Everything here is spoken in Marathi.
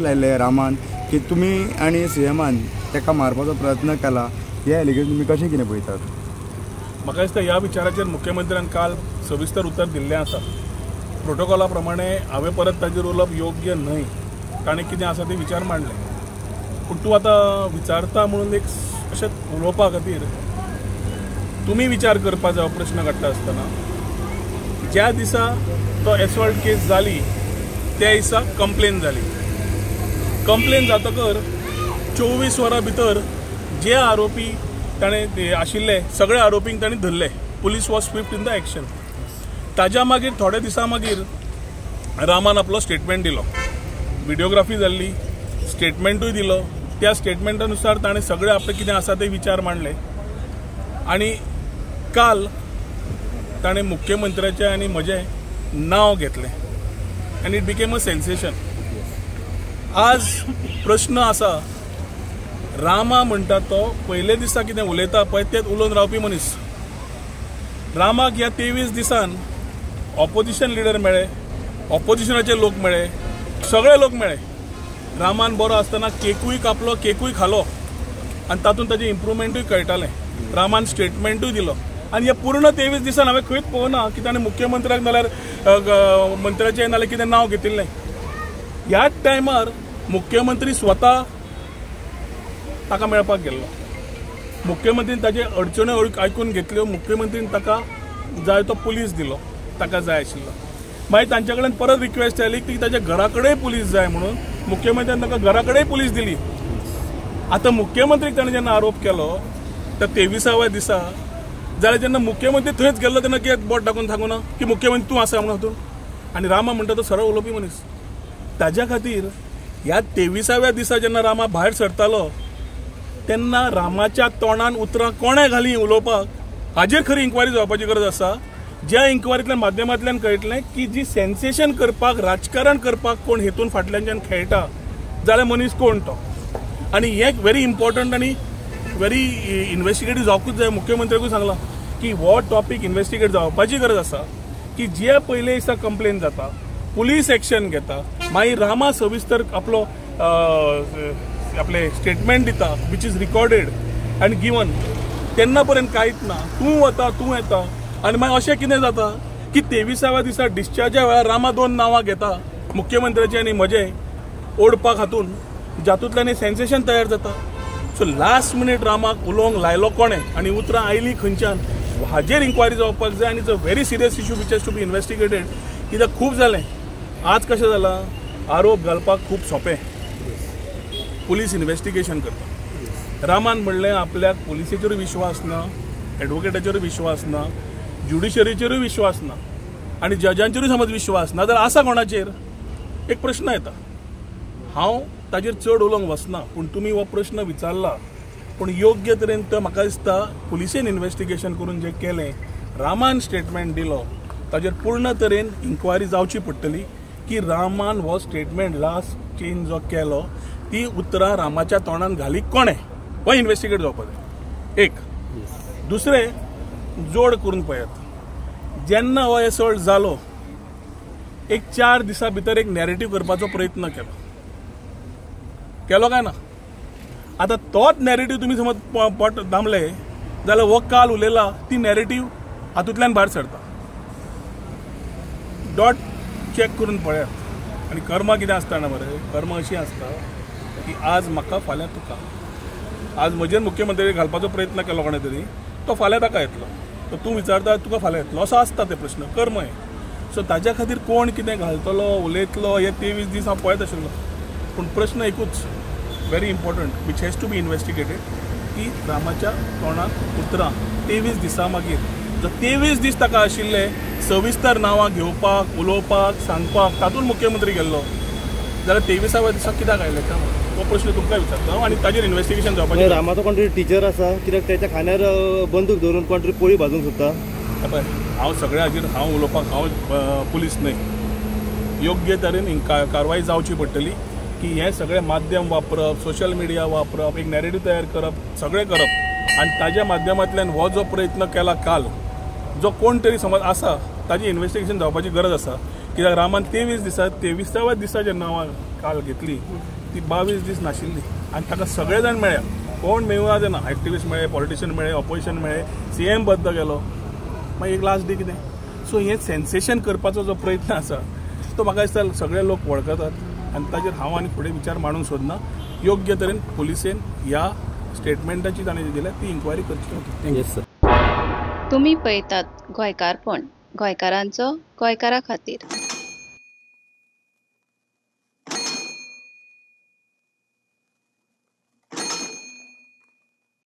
लायले रामान की तुमी आनी सीएमान ताका मारपाचो प्रयत्न केला, हे एलिगेशन तुमी कशें कितें पळयतात? म्हाका दिसता ह्या विचाराचेर मुख्यमंत्र्यान काल सविस्तर उत्तर दिल्लें आसा. प्रोटोकॉला प्रमाणे हांवें परत ताजेर उलोवप योग्य न्हय. ताणें कितें आसा तें विचार मांडले. पूण तूं आतां विचारता म्हणून एक अशें उलोवपा खातीर तुमी विचार करपा जाय. प्रश्न काडटा आसतना ज्या दिसा तो एसॉल्ट केस जाली त्या दिसा कंप्लेन जाली. कंप्लेन जातकर 24 वरां भितर जे आरोपी ताणें आशिल्ले सगळे आरोपींक ताणें धरले. Police was Swift in the action. ताज्या मागीर थोड्या दिसा मागीर रामान आपलो स्टेटमेंट दिलो. व्हिडिओग्राफी जाल्ली, स्टेटमेंटूय दिलो. त्या स्टेटमेंटानुसार ताणें सगळे आपले कितें आसा ते विचार मांडले. आनी काल ताणें मुख्यमंत्र्याचें आनी म्हजें नांव घेतलें आनी इट बिकेम अ सेन्सेशन. आज प्रश्न आसा, रामा म्हणटा तो पयले दिसा कितें उलयता पळय तेच उलोवन रावपी मनीस. रामाक ह्या 23 दिसान ऑपोजिशन लिडर मेळ्ळे, ऑपोजिशनाचे लोक मेळ्ळे, सगळे लोक मेळ्ळे. रामान बरो आसतना केकूय कापलो, केकूय खालो आनी तातूंत ताजें इम्प्रुवमेंटूय कळटालें. रामान स्टेटमेंटूय दिलो. आनी हे पूर्ण 23 दिसान हांवें खंयच पळोवना की ताणें मुख्यमंत्र्याक नाल्यार मंत्र्याचें नाल्यार कितें नांव घेतिल्लें. ह्याच टायमार मुख्यमंत्री स्वता ताका मेळपाक गेल्लो. मुख्यमंत्रीन ताजे अडचण्यो आयकून घेतल्यो. मुख्यमंत्रीन ताका जाय तो पुलीस दिलो ताका जाय आशिल्लो. मागीर तांचे कडेन परत रिक्वेस्ट जाली की ताच्या घरा कडेन पुलीस जाय म्हणून. मुख्यमंत्र्यान ताका घरा कडेन पुलीस दिली. आतां मुख्यमंत्रीक ताणें जेन्ना आरोप केलो त्या 23व्या दिसा, जाल्यार जेन्ना मुख्यमंत्री थंयच गेल्लो तेन्ना कित्याक बोट दाखोवन सांगू ना की मुख्यमंत्री तूं आसा म्हणून हातून. आनी रामा म्हणटा तो सरळ उलोवपी मनीस. ताज्या खातीर ह्या 23व्या दिसा जेन्ना रामा भायर सरतालो तेन्ना रामाच्या तोंडान उतरां कोणें घाली उलोवपाक, हाजेर खरी इन्क्वायरी जावपाची गरज आसा. ज्या इन्क्वायरींतल्या माध्यमांतल्यान कळटलें की जी सेन्सेशन करपाक, राजकारण करपाक कोण हेतून फाटल्यानच्यान खेळटा जाल्यार मनीस कोण तो. आनी हें व्हेरी इम्पॉर्टंट आनी व्हेरी इन्व्हेस्टिगेटीव जावपूच जाय. मुख्यमंत्र्याकूय सांगलां की हो टॉपीक इन्व्हेस्टिगेट जावपाची गरज आसा. की जे पयले दिसा कंप्लेन जाता, पुलीस एक्शन घेता, मागीर रामा सविस्तर आपले स्टेटमेंट दिता विच इज रिकॉर्डेड आनी गिवन. तेन्ना पर्यंत कांयच ना. तूं वता, तूं येता आनी मागीर अशें कितें जाता की 23व्या दिसा डिस्चार्जा वेळार रामा 2 नांवां घेता, मुख्यमंत्र्याचें आनी म्हजें ओडपाक हातून, जातूंतल्यान सेन्सेशन तयार जाता. सो लास्ट मिनीट रामाक उलोवंक लायलो कोणें आनी उतरां आयलीं खंयच्यान, हाजेर इन्क्वायरी जावपाक जाय. आनी it's a very serious issue which has to be investigated. कित्याक खूब जालें. आज कशें जालां, आरोप घालपाक खूब सोंपें, पुलीस इन्व्हेस्टिगेशन करता. रामान म्हणलें आपल्याक पुलिसेचेरूय विश्वास ना, एडवोकेटाचेरूय विश्वास ना, ज्युडिशरीचेरूय विश्वास ना आनी जजांचेरूय समज विश्वास ना जाल्यार आसा कोणाचेर? एक प्रश्न येता. हांव ताजेर चड उलोवंक वचना, पूण तुमी हो प्रश्न विचारला. पूण योग्य तरेन तो म्हाका दिसता पुलिसेन इन्व्हेस्टिगेशन करून जें केलें, रामान स्टेटमेंट दिलो, ताजेर पूर्ण तरेन इन्क्वायरी जावची पडटली की रामान हो स्टेटमेंट लास्ट चेंज जो केलो ती उतरां रामाच्या तोंडान घाली कोणें, हो इन्व्हेस्टिगेट जावपाक जाय. एक. दुसरें, जोड करून पळयात, जेन्ना हो एसॉल्ट जालो एक 4 दिसा भितर एक नॅरेटिव्ह करपाचो प्रयत्न केलो काय ना? आता तोच नॅरेटिव्ह तुमी समज पोट दामले जाल्यार हो काल उलयला ती नॅरेटिव्ह हातूंतल्यान भायर सरता. डॉट चॅक करून पळयात. आनी कर्मा कितें आसता ना मरे, कर्मा अशी आसता की आज म्हाका फाल्यां तुका. आज म्हजेर मुख्यमंत्री घालपाचो प्रयत्न केलो कोणें तरी, तो फाल्यां ताका येतलो. तो तूं विचारता तुका फाल्यां येतलो, असो आसता ते प्रश्न. कर्म हे. सो ताज्या खातीर कोण कितें घालतलो, उलयतलो, हे 23 दीस हांव पळयत आशिल्लो. पूण प्रश्न एकूच very important which has to be investigated की रामाच्या तोंडात उतरां 23 दिसा मागीर, जो 23 दीस ताका आशिल्ले सविस्तर नांवां घेवपाक, उलोवपाक, सांगपाक, तातूंत मुख्यमंत्री गेल्लो, जाल्यार 23व्या दिसा कित्याक आयले काय? हो प्रश्न तुमकां विचारता आनी ताजेर इन्व्हेस्टिगेशन जावपाचें. रामाचो कोण तरी टिचर आसा, कित्याक ताच्या खांद्यार बंदूक धरून कोण तरी पोळी भाजूंक सोदता. पळय, हांव सगळ्या हाजेर हांव उलोवपाक हांव पुलीस न्हय. योग्य तरेन कारवाई जावची पडटली की हे सगळे माध्यम वापरप, सोशल मिडिया वापरप, एक नॅरेटिव्ह तयार करप, सगळें करप आनी ताज्या माध्यमांतल्यान हो जो प्रयत्न केला काल, जो कोण तरी समज आसा ताजी इन्व्हेस्टिगेशन जावपाची गरज आसा कित्याक रामान 23व्या दिसा जेन्ना काल घेतली ती 22 दीस नाशिल्ली आनी ताका सगळे जाण मेळ्या कोण मेळूना जायना एक्टिविस्ट मेळ्ळे पॉलिटिशियन मेळ्ळे ऑपोजिशन मेळ्ळे CM बद्द गेलो मागीर एक लास्ट डे कितें सो हें सेन्सेशन करपाचो जो प्रयत्न आसा तो म्हाका दिसता सगळे लोक वळखतात आनी ताजेर हांव आनी फुडें विचार मांडूंक सोदना योग्य तरेन पुलिसेन ह्या स्टेटमेंटाची ताणें दिल्या ती इन्क्वायरी करची येस सर तुम्ही पळयतात गोंयकारपण गोंयकारांचो गोंयकारा खातीर.